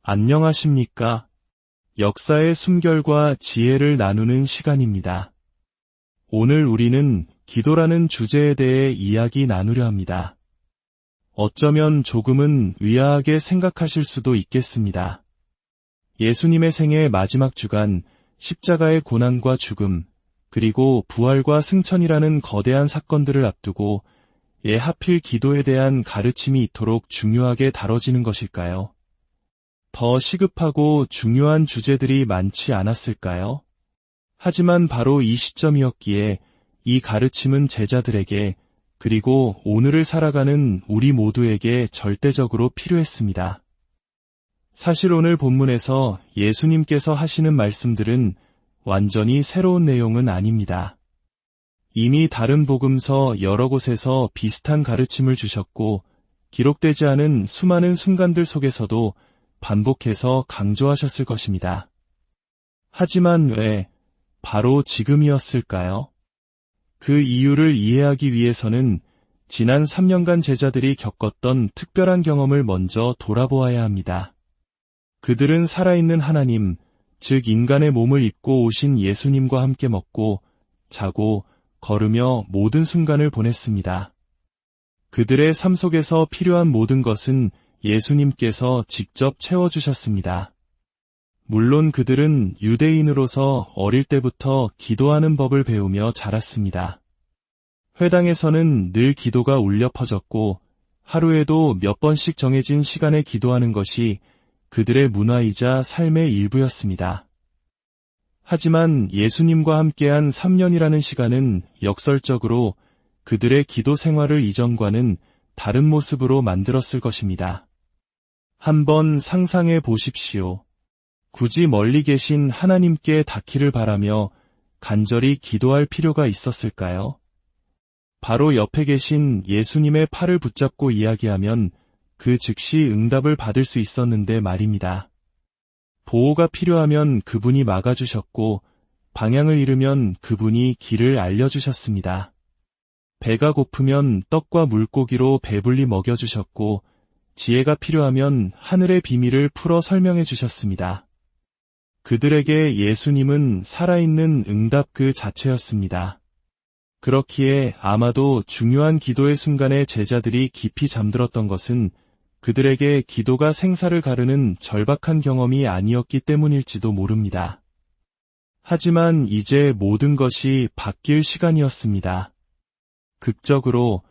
안녕하십니까? 역사의 숨결과 지혜를 나누는 시간입니다. 오늘 우리는 기도라는 주제에 대해 이야기 나누려 합니다. 어쩌면 조금은 의아하게 생각하실 수도 있겠습니다. 예수님의 생애 마지막 주간, 십자가의 고난과 죽음, 그리고 부활과 승천이라는 거대한 사건들을 앞두고 하필 기도에 대한 가르침이 이토록 중요하게 다뤄지는 것일까요? 더 시급하고 중요한 주제들이 많지 않았을까요? 하지만 바로 이 시점이었기에 이 가르침은 제자들에게 그리고 오늘을 살아가는 우리 모두에게 절대적으로 필요했습니다. 사실 오늘 본문에서 예수님께서 하시는 말씀들은 완전히 새로운 내용은 아닙니다. 이미 다른 복음서 여러 곳에서 비슷한 가르침을 주셨고 기록되지 않은 수많은 순간들 속에서도 반복해서 강조하셨을 것입니다. 하지만 왜 바로 지금이었을까요? 그 이유를 이해하기 위해서는 지난 3년간 제자들이 겪었던 특별한 경험을 먼저 돌아보아야 합니다. 그들은 살아있는 하나님, 즉 인간의 몸을 입고 오신 예수님과 함께 먹고, 자고, 걸으며 모든 순간을 보냈습니다. 그들의 삶 속에서 필요한 모든 것은 예수님께서 직접 채워주셨습니다. 물론 그들은 유대인으로서 어릴 때부터 기도하는 법을 배우며 자랐습니다. 회당에서는 늘 기도가 울려 퍼졌고 하루에도 몇 번씩 정해진 시간에 기도하는 것이 그들의 문화이자 삶의 일부였습니다. 하지만 예수님과 함께한 3년이라는 시간은 역설적으로 그들의 기도 생활을 이전과는 다른 모습으로 만들었을 것입니다. 한번 상상해 보십시오. 굳이 멀리 계신 하나님께 닿기를 바라며 간절히 기도할 필요가 있었을까요? 바로 옆에 계신 예수님의 팔을 붙잡고 이야기하면 그 즉시 응답을 받을 수 있었는데 말입니다. 보호가 필요하면 그분이 막아주셨고 방향을 잃으면 그분이 길을 알려주셨습니다. 배가 고프면 떡과 물고기로 배불리 먹여주셨고 지혜가 필요하면 하늘의 비밀을 풀어 설명해 주셨습니다. 그들에게 예수님은 살아있는 응답 그 자체였습니다. 그렇기에 아마도 중요한 기도의 순간에 제자들이 깊이 잠들었던 것은 그들에게 기도가 생사를 가르는 절박한 경험이 아니었기 때문일지도 모릅니다. 하지만 이제 모든 것이 바뀔 시간이었습니다. 극적으로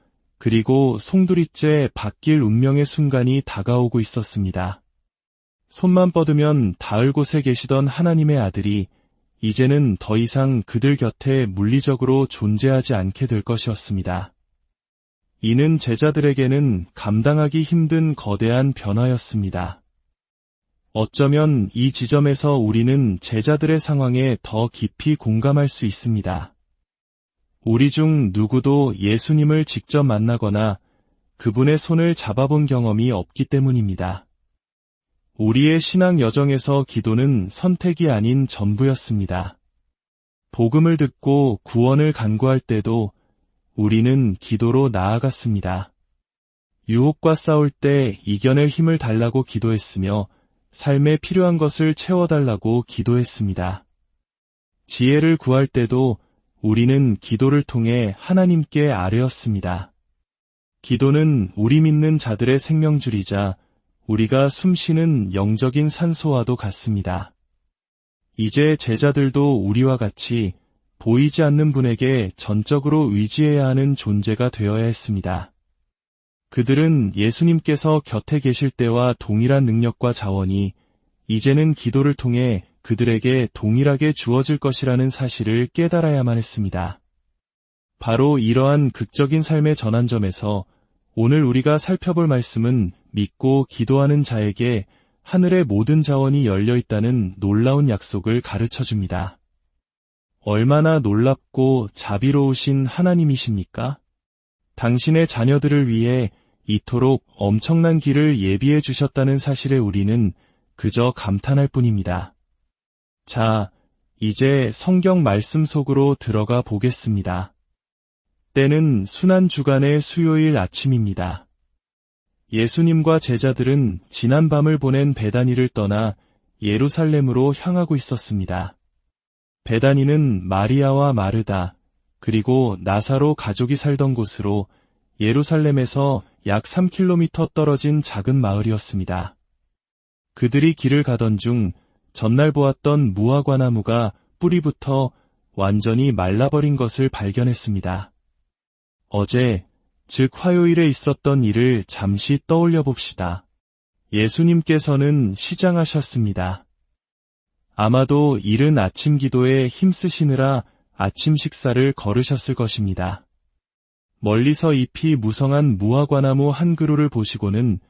그리고 송두리째 바뀔 운명의 순간이 다가오고 있었습니다. 손만 뻗으면 닿을 곳에 계시던 하나님의 아들이 이제는 더 이상 그들 곁에 물리적으로 존재하지 않게 될 것이었습니다. 이는 제자들에게는 감당하기 힘든 거대한 변화였습니다. 어쩌면 이 지점에서 우리는 제자들의 상황에 더 깊이 공감할 수 있습니다. 우리 중 누구도 예수님을 직접 만나거나 그분의 손을 잡아본 경험이 없기 때문입니다. 우리의 신앙 여정에서 기도는 선택이 아닌 전부였습니다. 복음을 듣고 구원을 간구할 때도 우리는 기도로 나아갔습니다. 유혹과 싸울 때 이겨낼 힘을 달라고 기도했으며 삶에 필요한 것을 채워달라고 기도했습니다. 지혜를 구할 때도 우리는 기도를 통해 하나님께 아뢰었습니다. 기도는 우리 믿는 자들의 생명줄이자 우리가 숨쉬는 영적인 산소와도 같습니다. 이제 제자들도 우리와 같이 보이지 않는 분에게 전적으로 의지해야 하는 존재가 되어야 했습니다. 그들은 예수님께서 곁에 계실 때와 동일한 능력과 자원이 이제는 기도를 통해 그들에게 동일하게 주어질 것이라는 사실을 깨달아야만 했습니다. 바로 이러한 극적인 삶의 전환점에서 오늘 우리가 살펴볼 말씀은 믿고 기도하는 자에게 하늘의 모든 자원이 열려 있다는 놀라운 약속을 가르쳐줍니다. 얼마나 놀랍고 자비로우신 하나님이십니까? 당신의 자녀들을 위해 이토록 엄청난 길을 예비해 주셨다는 사실에 우리는 그저 감탄할 뿐입니다. 자, 이제 성경 말씀 속으로 들어가 보겠습니다. 때는 순환 주간의 수요일 아침입니다. 예수님과 제자들은 지난 밤을 보낸 베다니를 떠나 예루살렘으로 향하고 있었습니다. 베다니는 마리아와 마르다, 그리고 나사로 가족이 살던 곳으로 예루살렘에서 약 3km 떨어진 작은 마을이었습니다. 그들이 길을 가던 중 전날 보았던 무화과나무가 뿌리부터 완전히 말라버린 것을 발견했습니다. 어제, 즉 화요일에 있었던 일을 잠시 떠올려 봅시다. 예수님께서는 시장하셨습니다. 아마도 이른 아침 기도에 힘쓰시느라 아침 식사를 거르셨을 것입니다. 멀리서 잎이 무성한 무화과나무 한 그루를 보시고는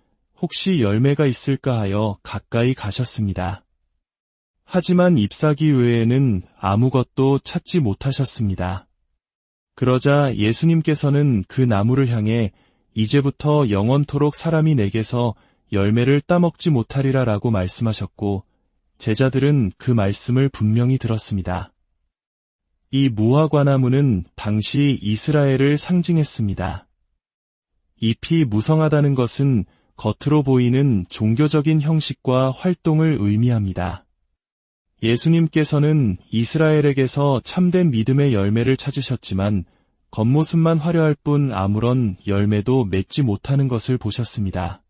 혹시 열매가 있을까 하여 가까이 가셨습니다. 하지만 잎사귀 외에는 아무것도 찾지 못하셨습니다. 그러자 예수님께서는 그 나무를 향해 이제부터 영원토록 사람이 내게서 열매를 따먹지 못하리라 라고 말씀하셨고, 제자들은 그 말씀을 분명히 들었습니다. 이 무화과나무는 당시 이스라엘을 상징했습니다. 잎이 무성하다는 것은 겉으로 보이는 종교적인 형식과 활동을 의미합니다. 예수님께서는 이스라엘에게서 참된 믿음의 열매를 찾으셨지만 겉모습만 화려할 뿐 아무런 열매도 맺지 못하는 것을 보셨습니다.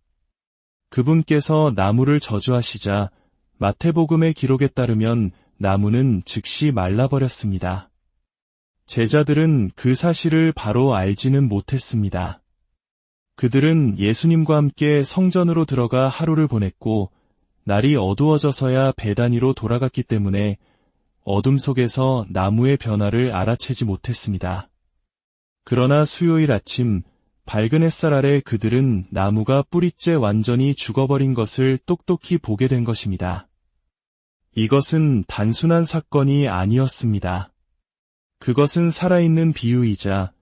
그분께서 나무를 저주하시자 마태복음의 기록에 따르면 나무는 즉시 말라버렸습니다. 제자들은 그 사실을 바로 알지는 못했습니다. 그들은 예수님과 함께 성전으로 들어가 하루를 보냈고 날이 어두워져서야 베다니로 돌아갔기 때문에 어둠 속에서 나무의 변화를 알아채지 못했습니다. 그러나 수요일 아침 밝은 햇살 아래 그들은 나무가 뿌리째 완전히 죽어버린 것을 똑똑히 보게 된 것입니다. 이것은 단순한 사건이 아니었습니다. 그것은 살아있는 비유이자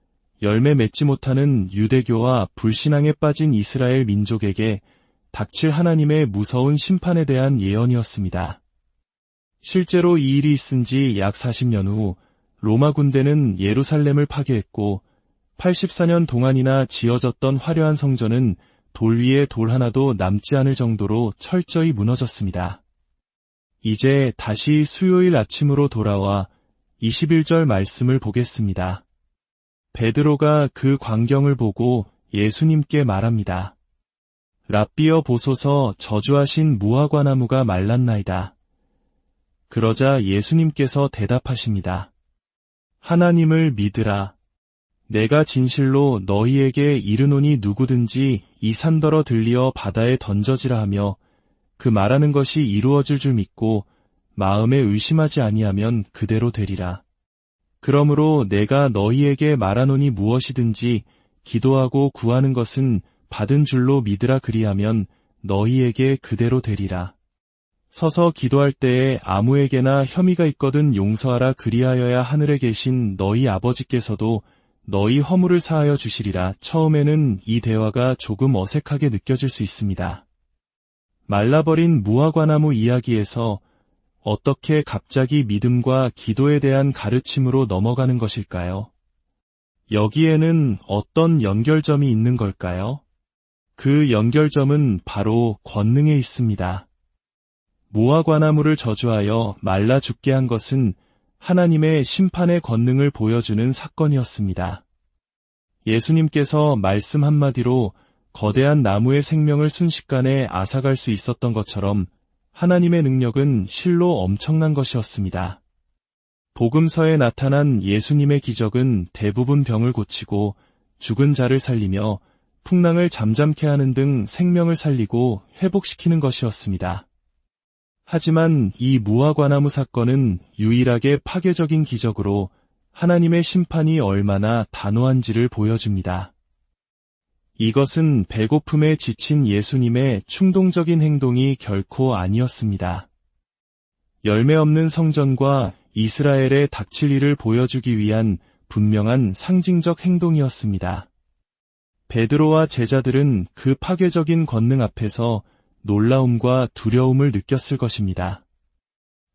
열매 맺지 못하는 유대교와 불신앙에 빠진 이스라엘 민족에게 닥칠 하나님의 무서운 심판에 대한 예언이었습니다. 실제로 이 일이 있은 지 약 40년 후 로마 군대는 예루살렘을 파괴했고 84년 동안이나 지어졌던 화려한 성전은 돌 위에 돌 하나도 남지 않을 정도로 철저히 무너졌습니다. 이제 다시 수요일 아침으로 돌아와 21절 말씀을 보겠습니다. 베드로가 그 광경을 보고 예수님께 말합니다. 랍비여 보소서 저주하신 무화과나무가 말랐나이다. 그러자 예수님께서 대답하십니다. 하나님을 믿으라. 내가 진실로 너희에게 이르노니 누구든지 이 산더러 들리어 바다에 던져지라 하며 그 말하는 것이 이루어질 줄 믿고 마음에 의심하지 아니하면 그대로 되리라. 그러므로 내가 너희에게 말하노니 무엇이든지 기도하고 구하는 것은 받은 줄로 믿으라 그리하면 너희에게 그대로 되리라. 서서 기도할 때에 아무에게나 혐의가 있거든 용서하라 그리하여야 하늘에 계신 너희 아버지께서도 너희 허물을 사하여 주시리라. 처음에는 이 대화가 조금 어색하게 느껴질 수 있습니다. 말라버린 무화과나무 이야기에서 어떻게 갑자기 믿음과 기도에 대한 가르침으로 넘어가는 것일까요? 여기에는 어떤 연결점이 있는 걸까요? 그 연결점은 바로 권능에 있습니다. 무화과나무를 저주하여 말라 죽게 한 것은 하나님의 심판의 권능을 보여주는 사건이었습니다. 예수님께서 말씀 한마디로 거대한 나무의 생명을 순식간에 앗아갈 수 있었던 것처럼 하나님의 능력은 실로 엄청난 것이었습니다. 복음서에 나타난 예수님의 기적은 대부분 병을 고치고 죽은 자를 살리며 풍랑을 잠잠케 하는 등 생명을 살리고 회복시키는 것이었습니다. 하지만 이 무화과나무 사건은 유일하게 파괴적인 기적으로 하나님의 심판이 얼마나 단호한지를 보여줍니다. 이것은 배고픔에 지친 예수님의 충동적인 행동이 결코 아니었습니다. 열매 없는 성전과 이스라엘의 닥칠 일을 보여주기 위한 분명한 상징적 행동이었습니다. 베드로와 제자들은 그 파괴적인 권능 앞에서 놀라움과 두려움을 느꼈을 것입니다.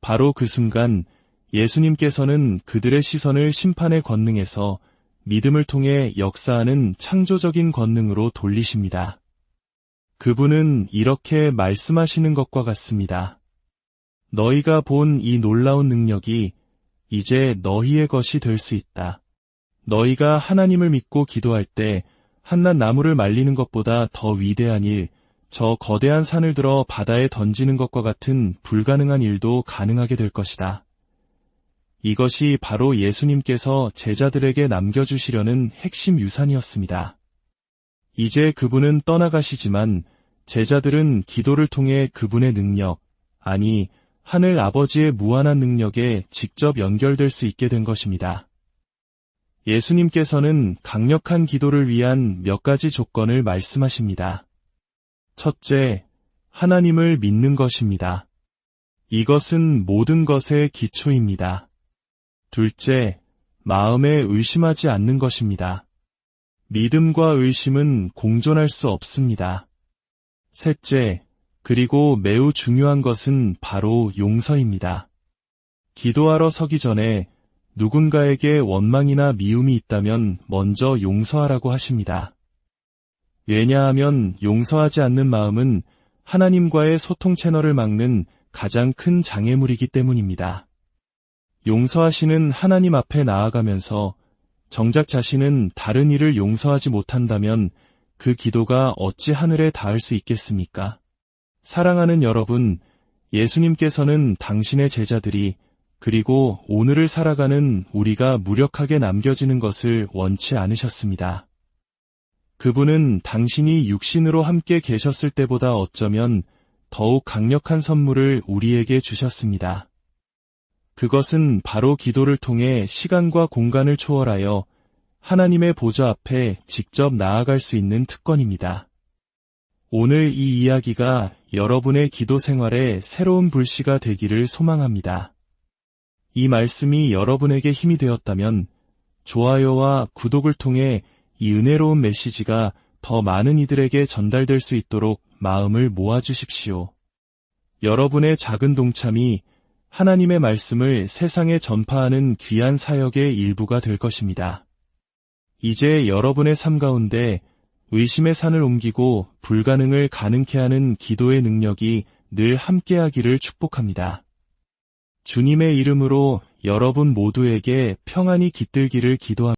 바로 그 순간 예수님께서는 그들의 시선을 심판의 권능에서 믿음을 통해 역사하는 창조적인 권능으로 돌리십니다. 그분은 이렇게 말씀하시는 것과 같습니다. 너희가 본 이 놀라운 능력이 이제 너희의 것이 될 수 있다. 너희가 하나님을 믿고 기도할 때 한낱 나무를 말리는 것보다 더 위대한 일, 저 거대한 산을 들어 바다에 던지는 것과 같은 불가능한 일도 가능하게 될 것이다. 이것이 바로 예수님께서 제자들에게 남겨주시려는 핵심 유산이었습니다. 이제 그분은 떠나가시지만 제자들은 기도를 통해 그분의 능력, 아니 하늘 아버지의 무한한 능력에 직접 연결될 수 있게 된 것입니다. 예수님께서는 강력한 기도를 위한 몇 가지 조건을 말씀하십니다. 첫째, 하나님을 믿는 것입니다. 이것은 모든 것의 기초입니다. 둘째, 마음에 의심하지 않는 것입니다. 믿음과 의심은 공존할 수 없습니다. 셋째, 그리고 매우 중요한 것은 바로 용서입니다. 기도하러 서기 전에 누군가에게 원망이나 미움이 있다면 먼저 용서하라고 하십니다. 왜냐하면 용서하지 않는 마음은 하나님과의 소통 채널을 막는 가장 큰 장애물이기 때문입니다. 용서하시는 하나님 앞에 나아가면서 정작 자신은 다른 이를 용서하지 못한다면 그 기도가 어찌 하늘에 닿을 수 있겠습니까? 사랑하는 여러분, 예수님께서는 당신의 제자들이 그리고 오늘을 살아가는 우리가 무력하게 남겨지는 것을 원치 않으셨습니다. 그분은 당신이 육신으로 함께 계셨을 때보다 어쩌면 더욱 강력한 선물을 우리에게 주셨습니다. 그것은 바로 기도를 통해 시간과 공간을 초월하여 하나님의 보좌 앞에 직접 나아갈 수 있는 특권입니다. 오늘 이 이야기가 여러분의 기도 생활에 새로운 불씨가 되기를 소망합니다. 이 말씀이 여러분에게 힘이 되었다면 좋아요와 구독을 통해 이 은혜로운 메시지가 더 많은 이들에게 전달될 수 있도록 마음을 모아주십시오. 여러분의 작은 동참이 하나님의 말씀을 세상에 전파하는 귀한 사역의 일부가 될 것입니다. 이제 여러분의 삶 가운데 의심의 산을 옮기고 불가능을 가능케 하는 기도의 능력이 늘 함께하기를 축복합니다. 주님의 이름으로 여러분 모두에게 평안이 깃들기를 기도합니다.